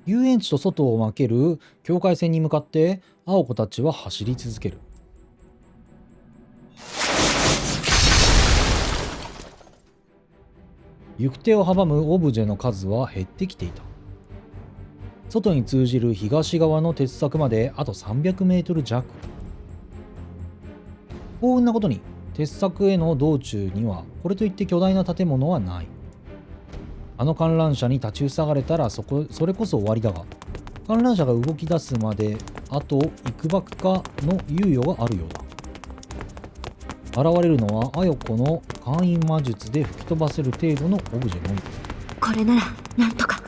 遊園地と外を分ける境界線に向かって青子たちは走り続ける。行く手を阻むオブジェの数は減ってきていた。外に通じる東側の鉄柵まであと300メートル弱。幸運なことに鉄柵への道中にはこれといって巨大な建物はない。あの観覧車に立ちふさがれたらそれこそ終わりだが、観覧車が動き出すまであといくばくかの猶予があるようだ。現れるのはアヨコの簡易魔術で吹き飛ばせる程度のオブジェのみ。これならなんとか。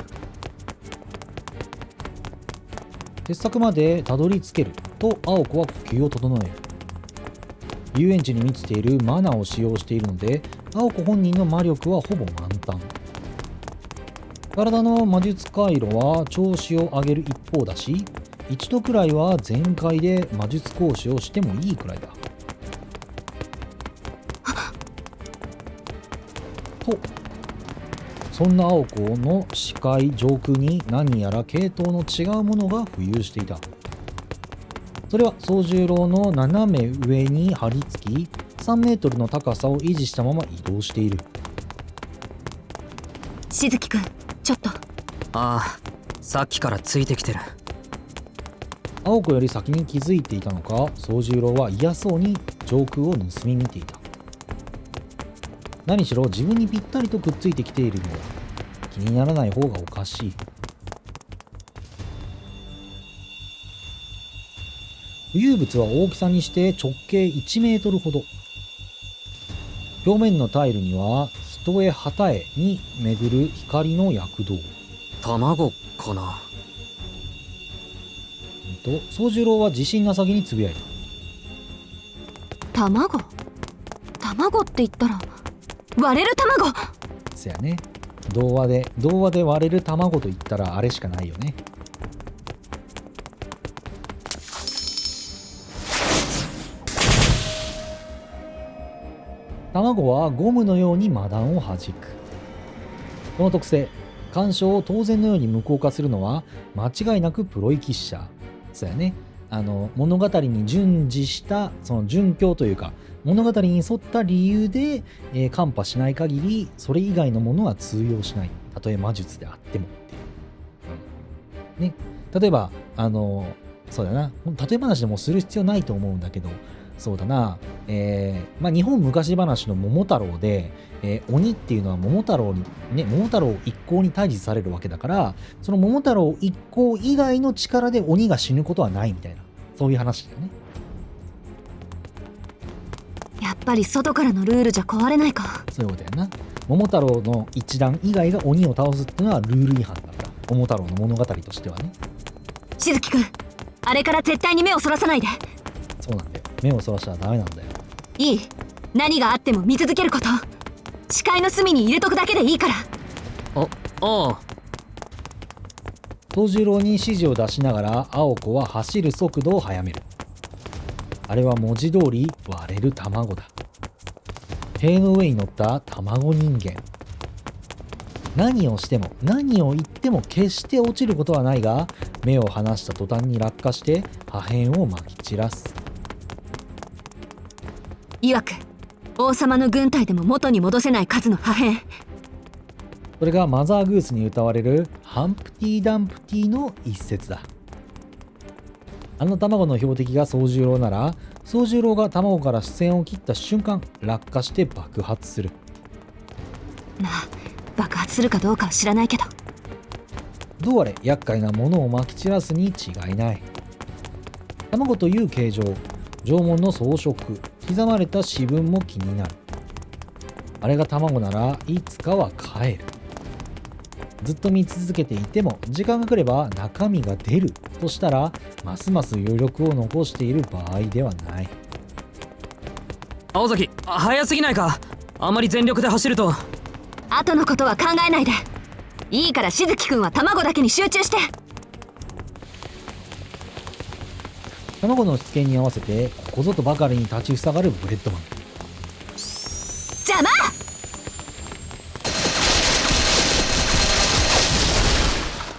鉄柵までたどり着けるとアオコは呼吸を整える。遊園地に満ちているマナを使用しているので、アオコ本人の魔力はほぼ満タン。体の魔術回路は調子を上げる一方だし、一度くらいは全開で魔術講師をしてもいいくらいだ。とそんな青子の視界上空に何やら系統の違うものが浮遊していた。それは宗十郎の斜め上に張り付き3メートルの高さを維持したまま移動している。しずきくん、ちょっと。ああ、さっきからついてきてる。青子より先に気づいていたのか、宗十郎は嫌そうに上空を盗み見ていた。何しろ自分にぴったりとくっついてきているのだ。気にならない方がおかしい。浮遊物は大きさにして直径1メートルほど。表面のタイルには人へ旗へに巡る光の躍動。卵かな。宗十郎は自信なさげにつぶやいた。卵って言ったら割れる卵。せやね。童話で割れる卵と言ったらあれしかないよね。卵はゴムのようにマダンを弾く。この特性、干渉を当然のように無効化するのは間違いなくプロイキッシャー。そうやね。物語に準じしたその準拠というか物語に沿った理由で、カンパしない限りそれ以外のものは通用しない。たとえ魔術であってもっていう、ね。例えばそうだな、例え話でもする必要ないと思うんだけど、そうだな、日本昔話の桃太郎で、鬼っていうのは桃太郎一行に退治されるわけだから、その桃太郎一行以外の力で鬼が死ぬことはないみたいな、そういう話だよね。やっぱり外からのルールじゃ壊れないか。そういうことやな。桃太郎の一団以外が鬼を倒すっていうのはルール違反だから、桃太郎の物語としてはね。しずきくん、あれから絶対に目をそらさないで。そうなんだよ。目をそらしたらダメなんだよ。いい、何があっても見続けること。視界の隅に入れとくだけでいいから。ああ。宗十郎に指示を出しながら青子は走る速度を速める。あれは文字通り割れる卵だ。塀の上に乗った卵人間。何をしても何を言っても決して落ちることはないが、目を離した途端に落下して破片をまき散らす。曰く王様の軍隊でも元に戻せない数の破片。それがマザーグースに歌われるハンプティ・ダンプティの一節だ。あの卵の標的が宗十郎なら、宗十郎が卵から視線を切った瞬間落下して爆発する。まあ爆発するかどうかは知らないけど、どうあれ厄介なものをまき散らすに違いない。卵という形状、縄文の装飾、刻まれた指紋も気になる。あれが卵ならいつかは帰る。ずっと見続けていても時間が来れば中身が出るとしたら、ますます余力を残している場合ではない。青崎、早すぎないか。あまり全力で走ると。後のことは考えないでいいから、しずきくんは卵だけに集中して。卵のしつけに合わせてここぞとばかりに立ちふさがるブレッドマン。邪魔！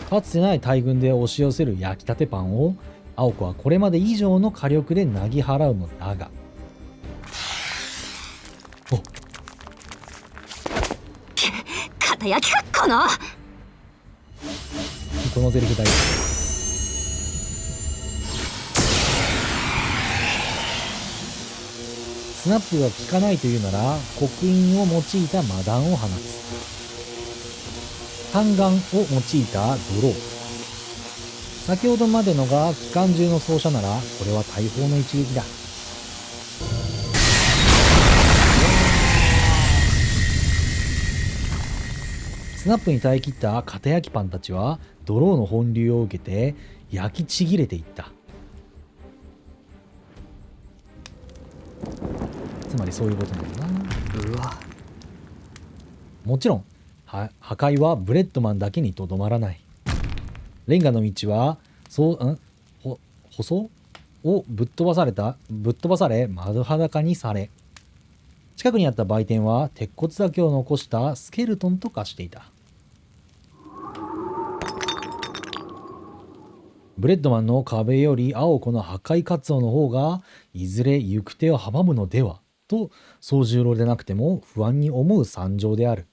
かつてない大軍で押し寄せる焼きたてパンを青子はこれまで以上の火力でなぎ払うのだが、お、片焼きかこの。このゼリフ大好き。スナップが効かないというなら刻印を用いた魔弾を放つ。単眼を用いたドロー。先ほどまでのが機関銃の掃射ならこれは大砲の一撃だ。スナップに耐え切った片焼きパンたちはドローの本流を受けて焼きちぎれていった。つまりそういうことなんだな。うわ、もちろん破壊はブレッドマンだけにとどまらない。レンガの道は舗装をぶっ飛ばされ丸裸にされ、近くにあった売店は鉄骨だけを残したスケルトンと化していた。ブレッドマンの壁より青子の破壊活動の方がいずれ行く手を阻むのではと宗十郎でなくても不安に思う惨状である。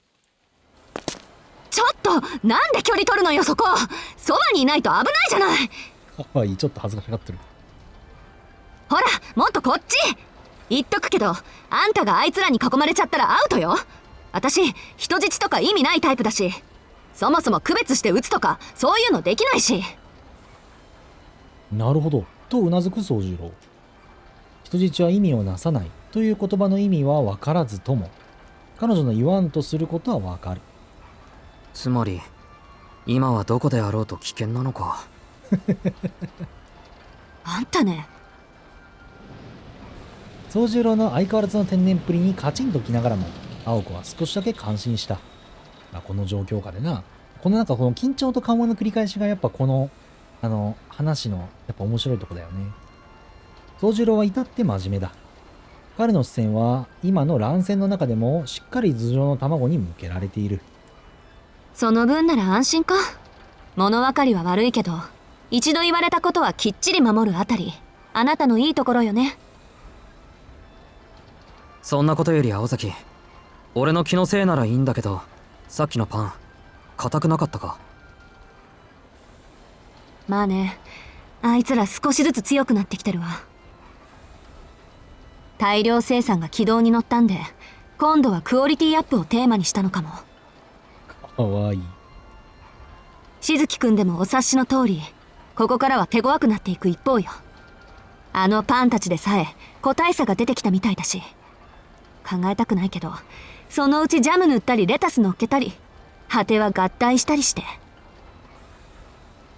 ちょっとなんで距離取るのよ、そこ。そばにいないと危ないじゃない。かわいい、ちょっと恥ずかしがってる。ほらもっとこっち。言っとくけど、あんたがあいつらに囲まれちゃったらアウトよ。私人質とか意味ないタイプだし、そもそも区別して撃つとかそういうのできないし。なるほどとうなずく宗十郎。人質は意味をなさないという言葉の意味は分からずとも、彼女の言わんとすることは分かる。つまり今はどこであろうと危険なのか。あんたね。宗十郎の相変わらずの天然っぷりにカチンときながらも青子は少しだけ感心した。この状況下でな、このこの緊張と緩和の繰り返しがやっぱこの話のやっぱ面白いとこだよね。宗十郎は至って真面目だ。彼の視線は今の乱戦の中でもしっかり頭上の卵に向けられている。その分なら安心か。物分かりは悪いけど、一度言われたことはきっちり守るあたり、あなたのいいところよね。そんなことより青崎、俺の気のせいならいいんだけど、さっきのパン硬くなかったか。まあね、あいつら少しずつ強くなってきてるわ。大量生産が軌道に乗ったんで、今度はクオリティアップをテーマにしたのかも。かわいい。しずきくんでもお察しの通り、ここからは手強くなっていく一方よ。あのパンたちでさえ個体差が出てきたみたいだし、考えたくないけど、そのうちジャム塗ったりレタス乗っけたり、果ては合体したりして。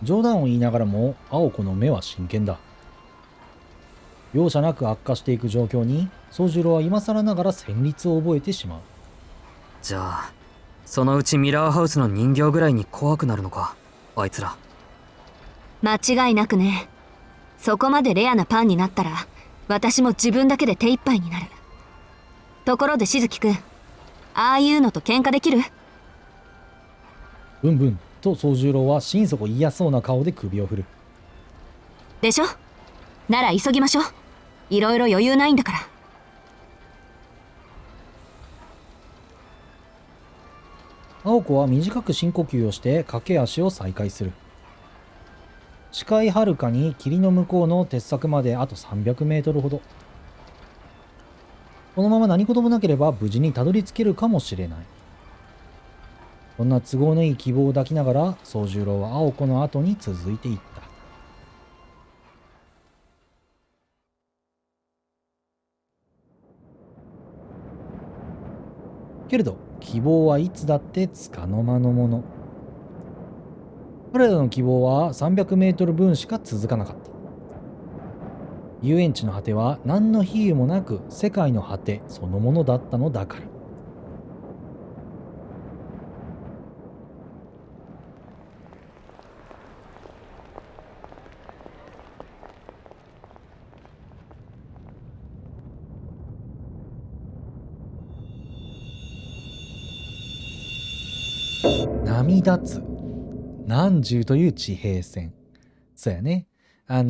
冗談を言いながらも青子の目は真剣だ。容赦なく悪化していく状況に宗十郎は今更ながら戦慄を覚えてしまう。じゃあそのうちミラーハウスの人形ぐらいに怖くなるのか、あいつら。間違いなくね。そこまでレアなパンになったら、私も自分だけで手一杯になる。ところでしずきくん、ああいうのと喧嘩できる？ブンブンと宗十郎は心底嫌そうな顔で首を振る。でしょ？なら急ぎましょう。いろいろ余裕ないんだから。青子は短く深呼吸をして駆け足を再開する。視界はるかに霧の向こうの鉄柵まであと300メートルほど。このまま何事もなければ無事にたどり着けるかもしれない。こんな都合のいい希望を抱きながら宗十郎は青子の後に続いていった。けれど希望はいつだってつかの間のもの。彼らの希望は300メートル分しか続かなかった。遊園地の果ては何の比喩もなく世界の果てそのものだったのだから。波立つ。何十という地平線。そうやね。あ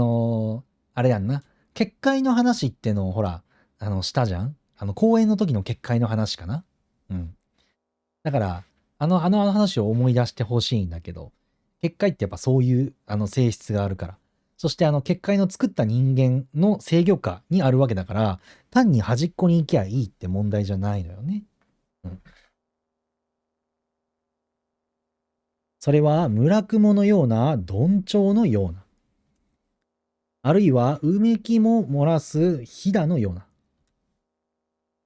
れやんな。結界の話ってのをほら、したじゃん。公演の時の結界の話かな。うん。だから、あの話を思い出してほしいんだけど、結界ってやっぱそういう性質があるから。そして結界の作った人間の制御下にあるわけだから、単に端っこに行きゃいいって問題じゃないのよね。うん。それは村雲のような鈍鳥のような。あるいはうめきも漏らすひだのような。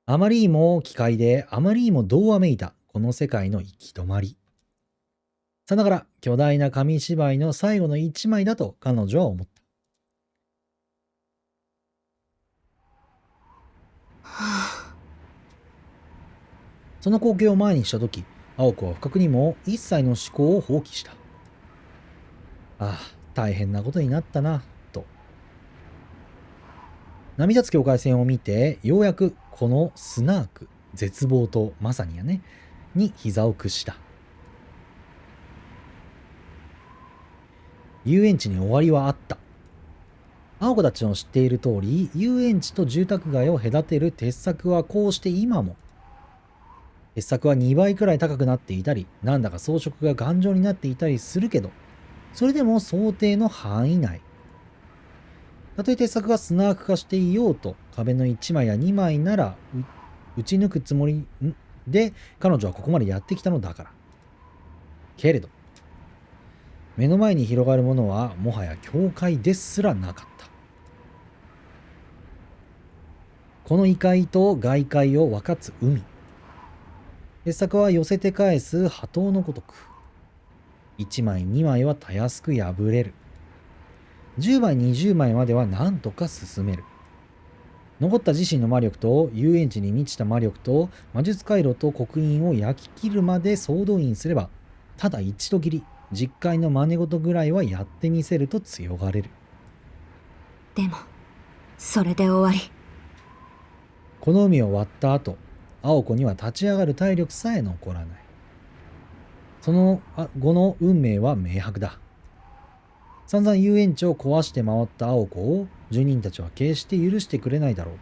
あまりにも奇怪で、あまりにも童話めいたこの世界の行き止まり。さながら巨大な紙芝居の最後の一枚だと彼女は思った。その光景を前にしたとき、青子は不覚にも一切の思考を放棄した。ああ、大変なことになったな、と。波立つ境界線を見て、ようやくこのスナーク、絶望とまさにやね、に膝を屈した。遊園地に終わりはあった。青子たちの知っている通り、遊園地と住宅街を隔てる鉄柵はこうして今も、鉄柵は2倍くらい高くなっていたり、なんだか装飾が頑丈になっていたりするけど、それでも想定の範囲内。たとえ鉄柵がスナーク化していようと、壁の1枚や2枚なら打ち抜くつもりで彼女はここまでやってきたのだから。けれど、目の前に広がるものはもはや境界ですらなかった。この異界と外界を分かつ海。鉄柵は寄せて返す波頭のごとく。1枚2枚はたやすく破れる。10枚20枚までは何とか進める。残った自身の魔力と遊園地に満ちた魔力と魔術回路と刻印を焼き切るまで総動員すれば、ただ一度きり実界の真似事ぐらいはやってみせると強がれる。でもそれで終わり。この海を割った後、青子には立ち上がる体力さえ残らない。その後の運命は明白だ。散々遊園地を壊して回った青子を住人たちは決して許してくれないだろう。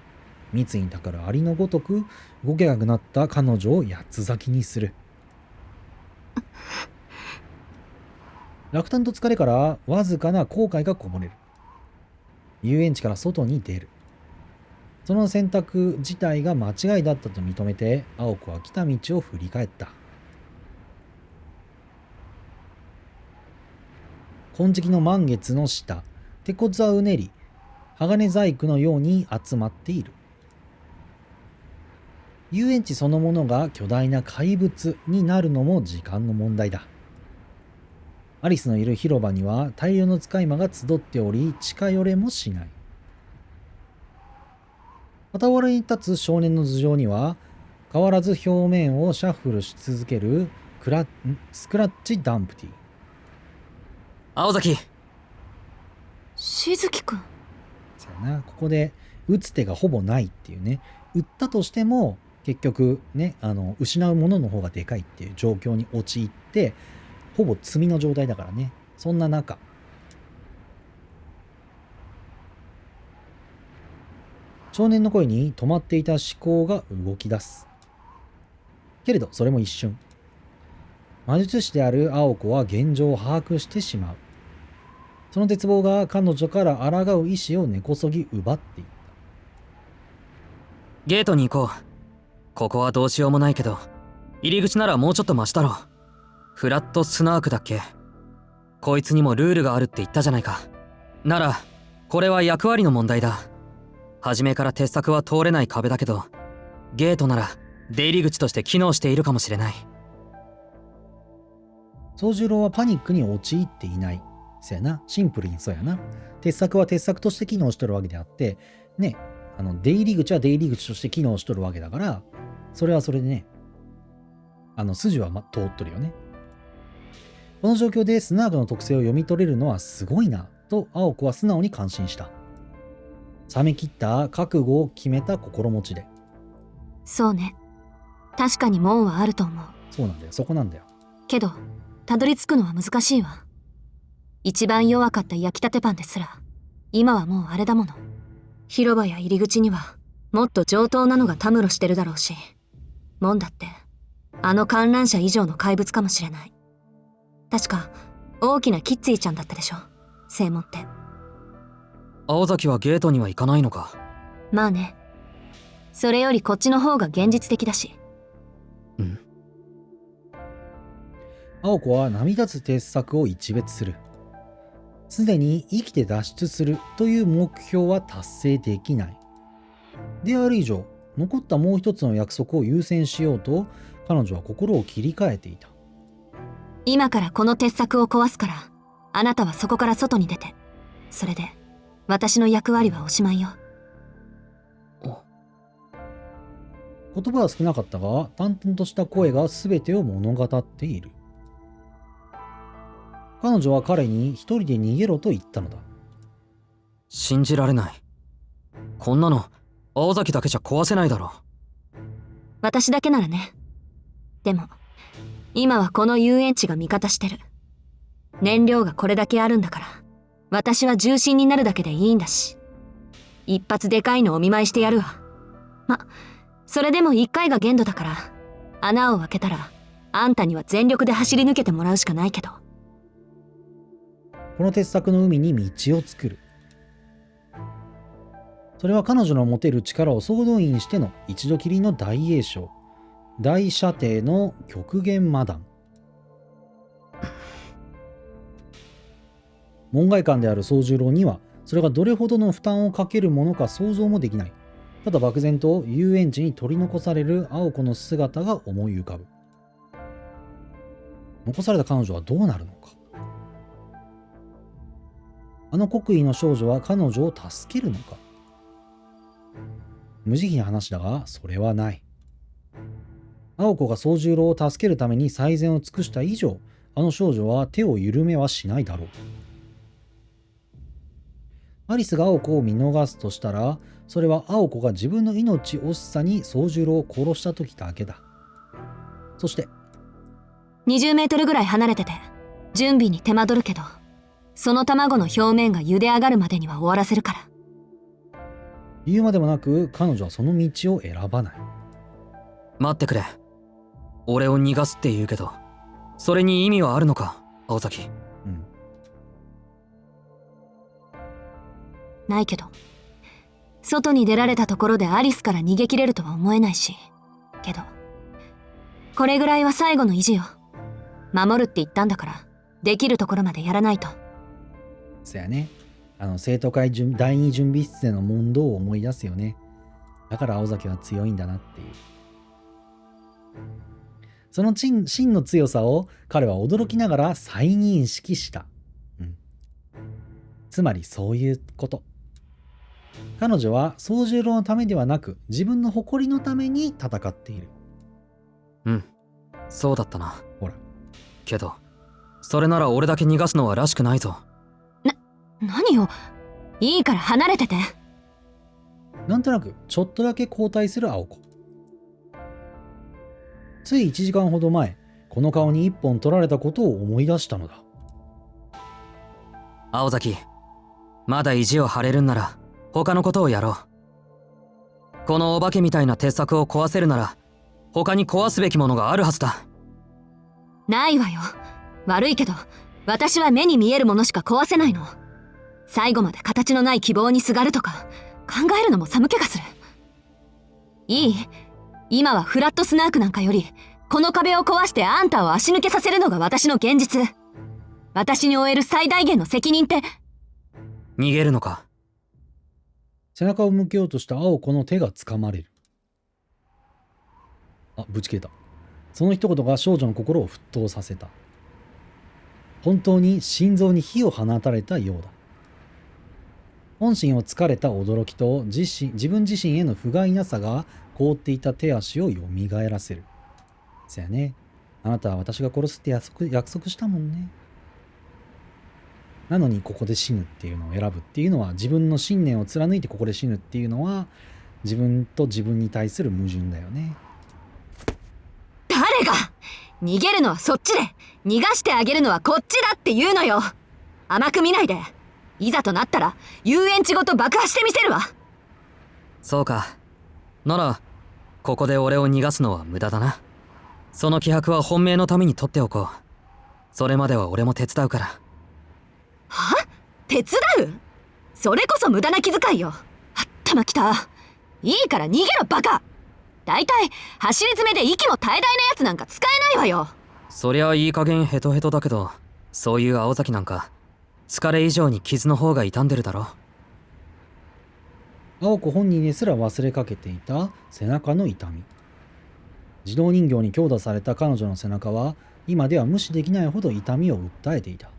密にたかるアリのごとく動けなくなった彼女を八つ咲きにする。落胆と疲れからわずかな後悔がこぼれる。遊園地から外に出る。その選択自体が間違いだったと認めて、青子は来た道を振り返った。金色の満月の下、鉄骨はうねり、鋼細工のように集まっている。遊園地そのものが巨大な怪物になるのも時間の問題だ。アリスのいる広場には大量の使い魔が集っており、近寄れもしない。傍らに立つ少年の頭上には、変わらず表面をシャッフルし続けるスクラッチダンプティ。青崎。しずきくん。そうやな、ここで打つ手がほぼないっていうね。打ったとしても結局ね、失うものの方がでかいっていう状況に陥って、ほぼ積みの状態だからね。そんな中、少年の声に止まっていた思考が動き出す。けれどそれも一瞬。魔術師である青子は現状を把握してしまう。その絶望が彼女から抗う意志を根こそぎ奪っていった。ゲートに行こう。ここはどうしようもないけど、入り口ならもうちょっとマシだろ。フラットスナークだっけ。こいつにもルールがあるって言ったじゃないか。ならこれは役割の問題だ。初めから鉄柵は通れない壁だけど、ゲートなら出入り口として機能しているかもしれない。宗十郎はパニックに陥っていない。そやな、シンプルにそうやな。鉄柵は鉄柵として機能しとるわけであって、ね、出入り口は出入り口として機能しとるわけだから、それはそれでね、筋は通っとるよね。この状況でスナークの特性を読み取れるのはすごいな、と青子は素直に感心した。冷め切った覚悟を決めた心持ちで。そうね。確かに門はあると思う。そうなんだよ、そこなんだよ。けどたどり着くのは難しいわ。一番弱かった焼きたてパンですら、今はもうあれだもの。広場や入り口には、もっと上等なのがたむろしてるだろうし、門だって、あの観覧車以上の怪物かもしれない。確か、大きなキッツィちゃんだったでしょ、正門って。青崎はゲートには行かないのか。まあね。それよりこっちの方が現実的だし。うん。青子は波立つ鉄柵を一別する。すでに生きて脱出するという目標は達成できない。である以上、残ったもう一つの約束を優先しようと、彼女は心を切り替えていた。今からこの鉄柵を壊すから、あなたはそこから外に出て。それで、私の役割はおしまいよ。言葉は少なかったが、淡々とした声が全てを物語っている。彼女は彼に一人で逃げろと言ったのだ。信じられない。こんなの青崎だけじゃ壊せないだろ。私だけならね。でも、今はこの遊園地が味方してる。燃料がこれだけあるんだから、私は重心になるだけでいいんだし。一発でかいのお見舞いしてやるわ。それでも一回が限度だから、穴を開けたら、あんたには全力で走り抜けてもらうしかないけど。この鉄柵の海に道を作る。それは彼女の持てる力を総動員しての一度きりの大栄翔、大射程の極限魔弾。門外漢である宗十郎にはそれがどれほどの負担をかけるものか想像もできない。ただ漠然と遊園地に取り残される青子の姿が思い浮かぶ。残された彼女はどうなるのか。あの国威の少女は彼女を助けるのか。無慈悲な話だが、それはない。青子が宗十郎を助けるために最善を尽くした以上、あの少女は手を緩めはしないだろう。アリスが青子を見逃すとしたら、それは青子が自分の命惜しさに宗十郎を殺した時だけだ。そして20メートルぐらい離れてて、準備に手間取るけど、その卵の表面が茹で上がるまでには終わらせるから。言うまでもなく、彼女はその道を選ばない。待ってくれ。俺を逃がすって言うけど、それに意味はあるのか、青崎。ないけど、外に出られたところでアリスから逃げ切れるとは思えないし、けどこれぐらいは最後の意地よ。守るって言ったんだから、できるところまでやらないと。そやね。生徒会第二準備室での問答を思い出すよね。だから青崎は強いんだなっていう。その真の強さを彼は驚きながら再認識した。つまりそういうこと。彼女は宗十郎のためではなく、自分の誇りのために戦っている。そうだったな。ほら。けど、それなら俺だけ逃がすのはらしくないぞ。何よ。いいから離れてて。なんとなくちょっとだけ後退する青子。つい1時間ほど前、この顔に一本取られたことを思い出したのだ。青崎、まだ意地を張れるんなら他のことをやろう。このお化けみたいな鉄柵を壊せるなら他に壊すべきものがあるはずだ。ないわよ。悪いけど、私は目に見えるものしか壊せないの。最後まで形のない希望にすがるとか考えるのも寒気がする。いい？今はフラットスナークなんかより、この壁を壊してあんたを足抜けさせるのが私の現実。私に負える最大限の責任って。逃げるのか。背中を向けようとした青子の手が掴まれる。ぶち切れた。その一言が少女の心を沸騰させた。本当に心臓に火を放たれたようだ。本心を突かれた驚きと自分自身への不甲斐なさが凍っていた手足をよみがえらせる。そやね。あなたは私が殺すって約束したもんね。なのにここで死ぬっていうのを選ぶっていうのは、自分の信念を貫いてここで死ぬっていうのは、自分と自分に対する矛盾だよね。誰が逃げるのはそっちで、逃がしてあげるのはこっちだって言うのよ。甘く見ないで。いざとなったら遊園地ごと爆破してみせるわ。そうか。ならここで俺を逃がすのは無駄だな。その気迫は本命のために取っておこう。それまでは俺も手伝うから。は？手伝う？それこそ無駄な気遣いよ。あったまきた。いいから逃げろバカ。だいたい走り詰めで息も絶え絶えなやつなんか使えないわよ。そりゃいい加減ヘトヘトだけど、そういう青崎なんか疲れ以上に傷の方が痛んでるだろ。青子本人ですら忘れかけていた背中の痛み。自動人形に強打された彼女の背中は今では無視できないほど痛みを訴えていた。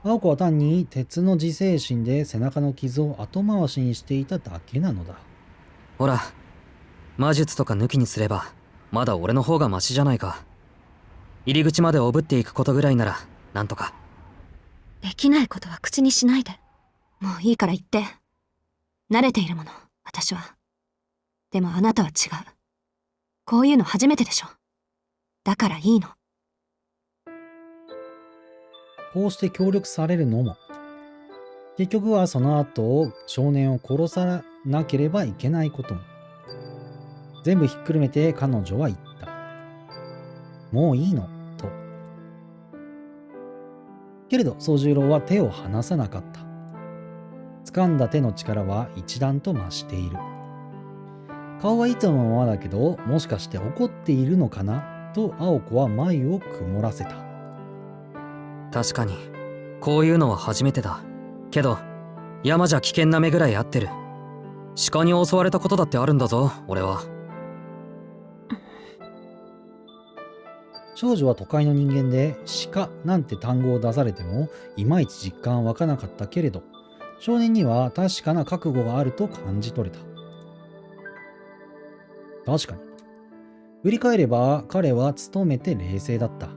青子は単に鉄の自制心で背中の傷を後回しにしていただけなのだ。ほら、魔術とか抜きにすればまだ俺の方がマシじゃないか。入り口までおぶっていくことぐらいならなんとか。できないことは口にしないで。もういいから言って。慣れているもの、私は。でもあなたは違う。こういうの初めてでしょ。だからいいの。こうして協力されるのも、結局はその後少年を殺さなければいけないことも。全部ひっくるめて彼女は言った。もういいの、と。けれど宗十郎は手を離さなかった。掴んだ手の力は一段と増している。顔はいつものままだけど、もしかして怒っているのかなと青子は眉を曇らせた。確かにこういうのは初めてだけど、山じゃ危険な目ぐらい合ってる。鹿に襲われたことだってあるんだぞ俺は。少女は都会の人間で鹿なんて単語を出されてもいまいち実感は湧かなかったけれど、少年には確かな覚悟があると感じ取れた。確かに振り返れば彼は努めて冷静だった。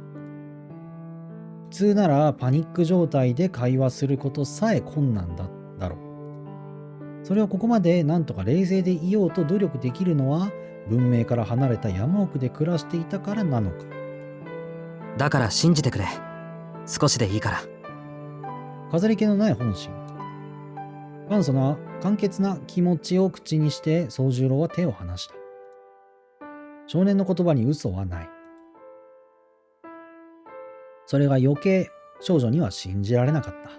普通ならパニック状態で会話することさえ困難だろう。それをここまでなんとか冷静でいようと努力できるのは文明から離れた山奥で暮らしていたからなのか。だから信じてくれ。少しでいいから。飾り気のない本心。簡素な簡潔な気持ちを口にして宗十郎は手を離した。少年の言葉に嘘はない。それが余計少女には信じられなかった。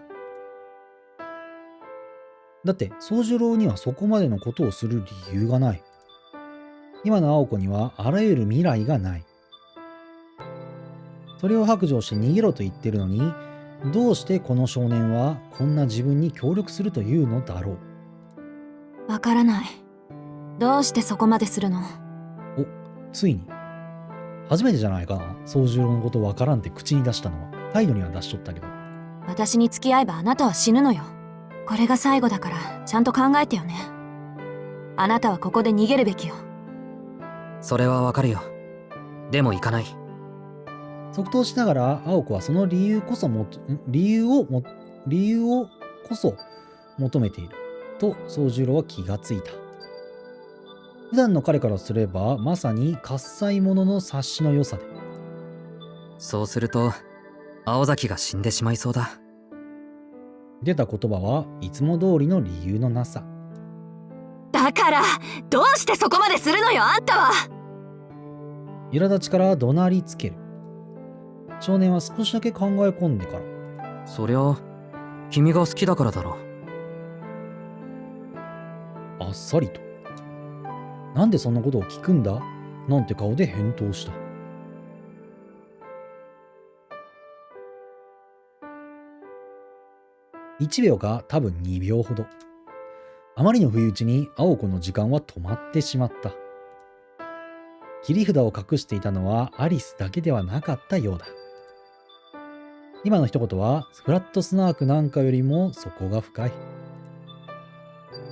だって宗十郎にはそこまでのことをする理由がない。今の青子にはあらゆる未来がない。それを白状して逃げろと言ってるのに、どうしてこの少年はこんな自分に協力するというのだろう。わからない。どうしてそこまでするの？お、ついに。初めてじゃないかな、宗十郎のことわからんって口に出したのは。態度には出しとったけど。私に付き合えばあなたは死ぬのよ。これが最後だからちゃんと考えてよね。あなたはここで逃げるべきよ。それはわかるよ。でも行かない。即答しながら青子はその理由をこそ求めていると宗十郎は気がついた。普段の彼からすればまさに喝采者の察しの良さで。そうすると青崎が死んでしまいそうだ。出た言葉はいつも通りの理由のなさ。だからどうしてそこまでするのよあんたは。苛立ちから怒鳴りつける。少年は少しだけ考え込んでから、そりゃ君が好きだからだろ。あっさりと。なんでそんなことを聞くんだなんて顔で返答した。1秒か多分2秒ほど。あまりの不意打ちに青子の時間は止まってしまった。切り札を隠していたのはアリスだけではなかったようだ。今の一言はフラットスナークなんかよりも底が深い。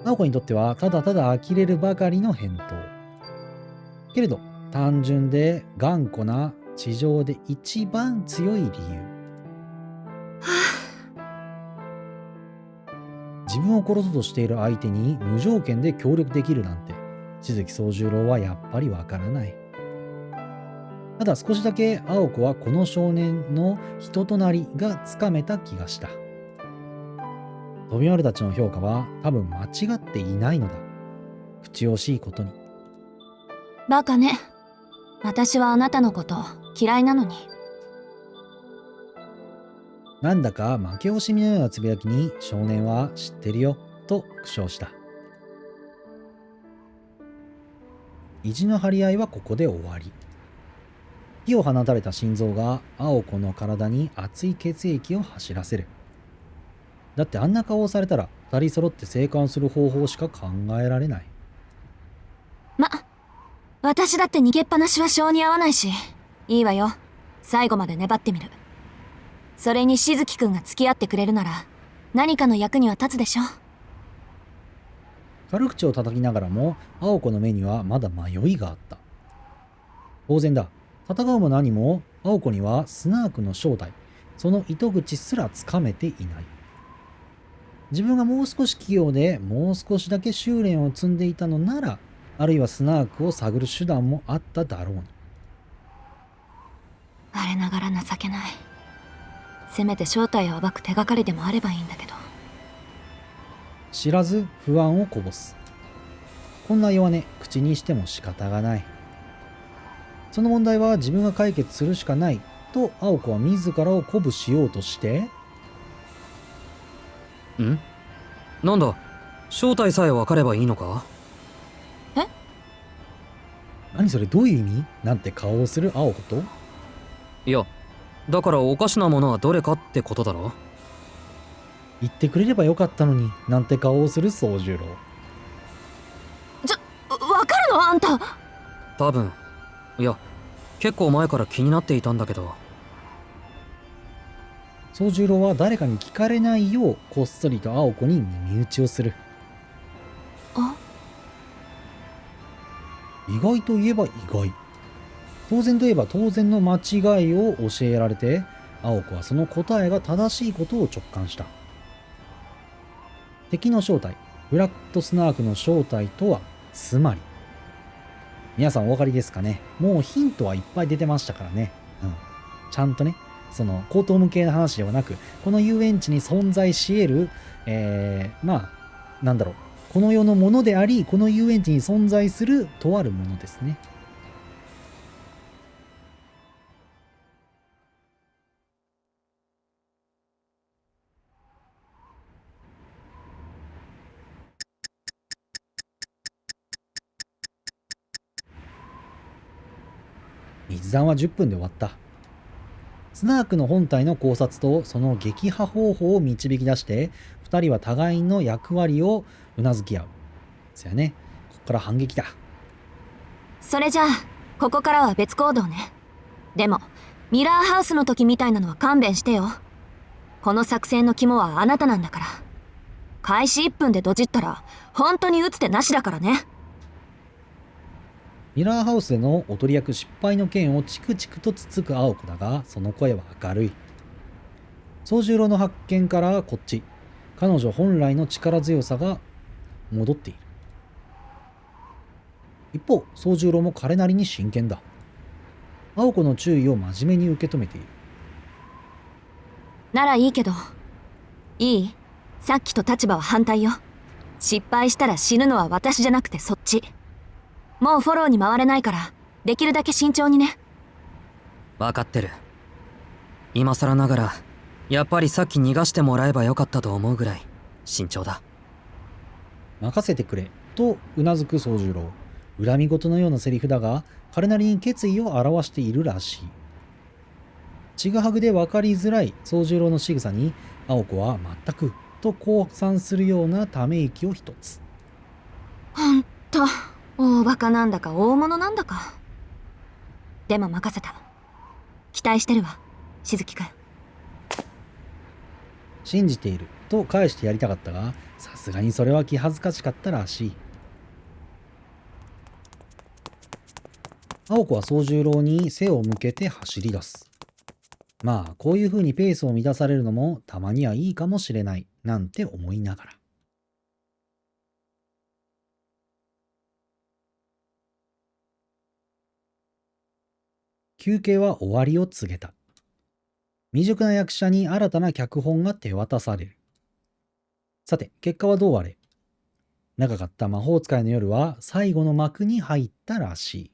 青子にとってはただただ呆れるばかりの返答。けれど単純で頑固な地上で一番強い理由。自分を殺そうとしている相手に無条件で協力できるなんて、静木宗十郎はやっぱりわからない。ただ少しだけ青子はこの少年の人となりがつかめた気がした。飛び丸たちの評価は多分間違っていないのだ。口惜しいことに。バカね。私はあなたのこと嫌いなのに。なんだか負け惜しみのようなつぶやきに少年は知ってるよと苦笑した。意地の張り合いはここで終わり。火を放たれた心臓が青子の体に熱い血液を走らせる。だってあんな顔をされたら二人揃って生還する方法しか考えられない。私だって逃げっぱなしは性に合わないし、いいわよ。最後まで粘ってみる。それにしずきくんが付き合ってくれるなら、何かの役には立つでしょ。軽口を叩きながらも青子の目にはまだ迷いがあった。当然だ。戦うも何も青子にはスナークの正体、その糸口すらつかめていない。自分がもう少し器用でもう少しだけ修練を積んでいたのなら、あるいはスナークを探る手段もあっただろうに。我ながら情けない。せめて正体を暴く手がかりでもあればいいんだけど。知らず不安をこぼす。こんな弱音口にしても仕方がない。その問題は自分が解決するしかないと青子は自らを鼓舞しようとして、なんだ、正体さえ分かればいいのか？何それ、どういう意味なんて顔をする青子と、いや、だからおかしなものはどれかってことだろ。言ってくれればよかったのになんて顔をする宗十郎。わかるのあんた。多分。いや、結構前から気になっていたんだけど。宗十郎は誰かに聞かれないようこっそりと青子に耳打ちをする。意外といえば意外。当然といえば当然の間違いを教えられて、青子はその答えが正しいことを直感した。敵の正体、ブラッドスナークの正体とは、つまり、皆さんお分かりですかね。もうヒントはいっぱい出てましたからね。ちゃんとね、その高等無形な話ではなく、この遊園地に存在し得る、なんだろう、この世のものであり、この遊園地に存在するとあるものですね。密談は10分で終わった。スナークの本体の考察とその撃破方法を導き出して、2人は互いの役割をうなずき合う。そやね、ここから反撃だ。それじゃあ、ここからは別行動ね。でも、ミラーハウスの時みたいなのは勘弁してよ。この作戦の肝はあなたなんだから。開始1分でドジったら、本当に打つ手なしだからね。ミラーハウスでのおとり役失敗の件をチクチクとつつく青子だが、その声は明るい。宗十郎の発見からこっち、彼女本来の力強さが戻っている。一方、宗十郎も彼なりに真剣だ。青子の注意を真面目に受け止めている。ならいいけど。いい？さっきと立場は反対よ。失敗したら死ぬのは私じゃなくてそっち。もうフォローに回れないから、できるだけ慎重にね。分かってる。今更ながら、やっぱりさっき逃がしてもらえばよかったと思うぐらい慎重だ。任せてくれとうなずく宗十郎。恨み事のようなセリフだが、彼なりに決意を表しているらしい。ちぐはぐで分かりづらい宗十郎の仕草に、青子は全くと降参するようなため息を一つ。ほんと、大バカなんだか大物なんだか。でも任せた。期待してるわ、しずきくん。信じていると返してやりたかったが、さすがにそれは気恥ずかしかったらしい。青子は宗十郎に背を向けて走り出す。まあこういう風にペースを乱されるのもたまにはいいかもしれないなんて思いながら。休憩は終わりを告げた。未熟な役者に新たな脚本が手渡される。さて、結果はどうあれ。長かった魔法使いの夜は最後の幕に入ったらしい。